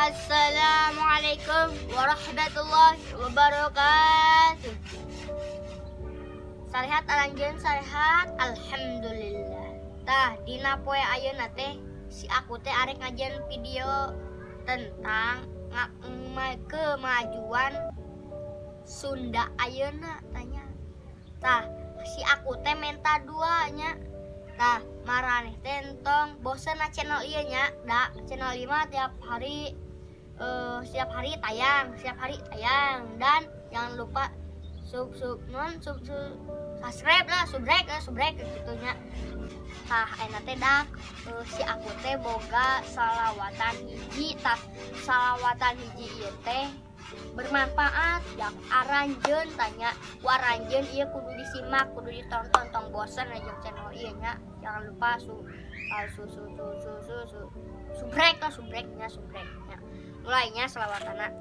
Assalamualaikum warahmatullahi wabarakatuh. Salihat alanjeun sarehat, alhamdulillah. Tah dina poe ayeuna teh si aku teh arek ngajian video tentang kemajuan Sunda ayeuna tanya. Tah si aku teh menta duanya. Tah maraneh teh entong bosen na channel ieu nya. Da channel 5 tiap hari tayang dan jangan lupa subscribe gitu nya. Tah ayeuna teh dak si aku teh boga salawatan hiji. Tah salawatan hiji ieu teh bermanfaat yang aranjeun tanya waranjeun ieu kudu disimak, kudu ditonton, tong bosen aja channel ieu nya. Jangan lupa subscribe nya. Mulainya selawatana.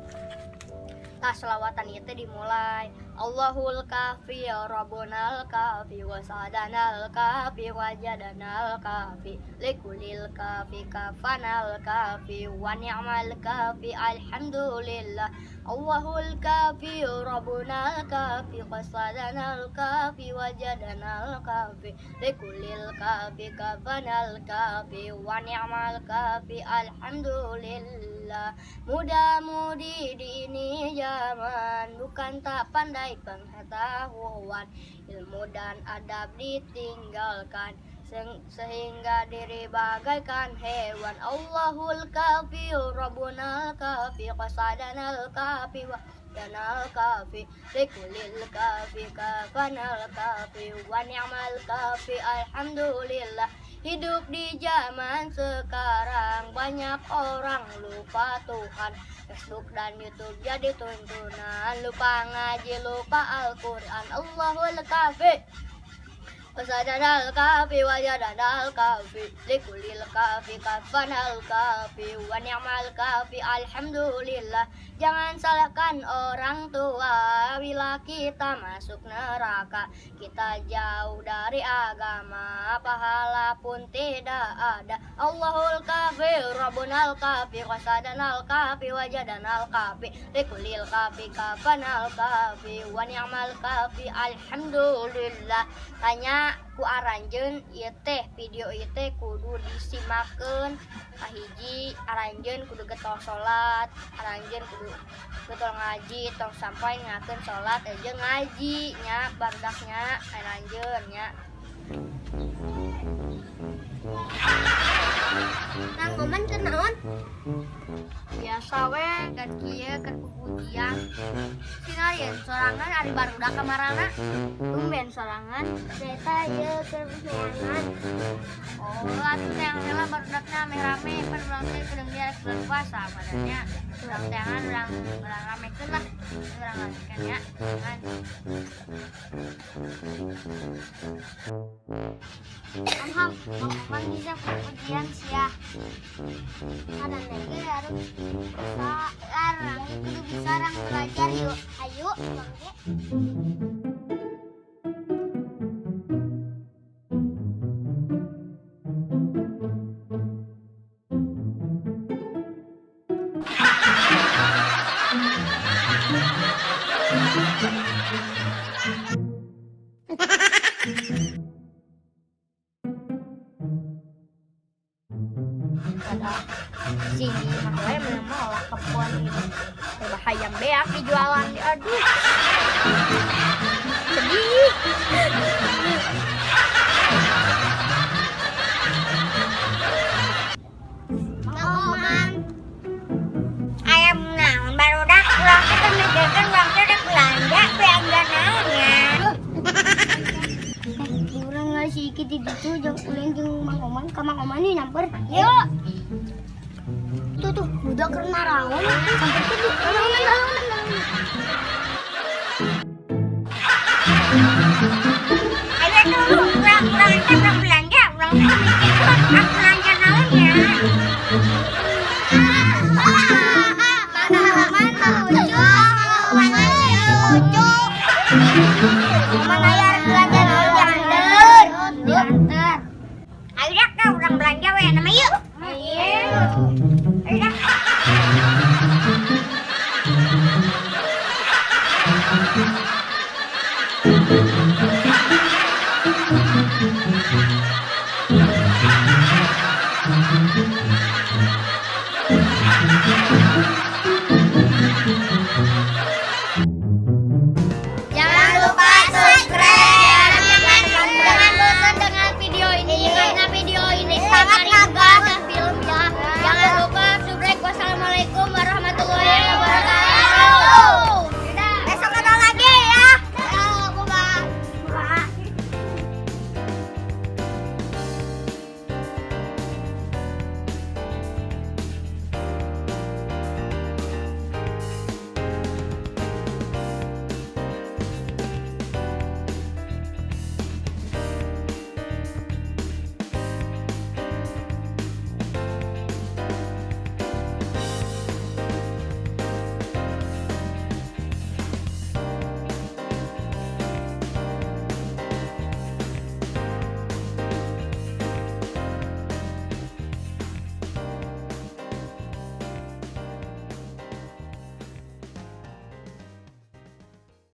Tah selawatan ieu teh dimulai Allahul kafi rabbunal kafi wasadanal kafi wajadanal kafi likulil kafi kafanal kafi wa ni'mal kafi alhamdulillah. Allahul kafi rabbunal kafi wasadanal kafi wajadanal kafi likulil kafi kafanal kafi wa ni'mal kafi alhamdulillah. Mudah-mudi di ini zaman bukan tak pandai pengetahuan, ilmu dan adab ditinggalkan sehingga diri bagaikan hewan. Allahul kafi rabbunal kafi qasadanal kafi wa danal kafi likulil kafi kafanal kafi wa ni'mal kafi alhamdulillah. Hidup di zaman sekarang banyak orang lupa Tuhan. Facebook dan YouTube jadi tuntunan, lupa ngaji, lupa Al-Quran. Allahul kafi wasadanal kafi wajadanal kafi likulil kafi kafanal kafi wa ni'mal kafi alhamdulillah. Jangan salahkan orang tua bila kita masuk neraka. Kita jauh dari agama, pahala pun tidak ada. Allahul kafi rabbunal kafi wasadanal kafi wajadanal kafi likulil kafi kafanal kafi wa ni'mal kafi alhamdulillah. Tanya ku aranjeun ieu teh video ieu teh kudu disimakeun kahiji. Aranjeun kudu getol salat, aranjeun kudu getol ngaji, tong sampai ngakeun salat aja ngaji nya bardaknya aranjeun nya. Nang momen kenaon? Biasa we kan kieu kan pujian. Sinarieun sorangan ari barudak kamarana. Tumben sorangan. Eta ieu keur sorangan. Oh, atuh teh heula barudakna rame-rame pan urang teh kedeung dia bulan puasa padanya. Urang teh urang ramekeun lah. Urang ngajikan nya. Amham, mang bisa pujian sia. Ada lagi harus sekarang itu bisa orang belajar yuk. Ayo, sini makanya memang malah kebun gitu. Berbahaya beak dijualan di aduh. Sedih. Ngomongan ayam naon barudak urang teh kan mijeurkeun urang teh rek belanja naonnya. Urang ngasih kita ditu jeung ulin jeung Mang Oman ka Mang Oman nih nyamper. Yuk. Tuh budak keur naraon sampai ke ayo dulu urang teh belanja urang teh mikirkeun belanja naonnya. Mana lucu. Mana aya belanja naon jangan diantar. Ayo dah urang belanja we nama yuk. Ayo dah.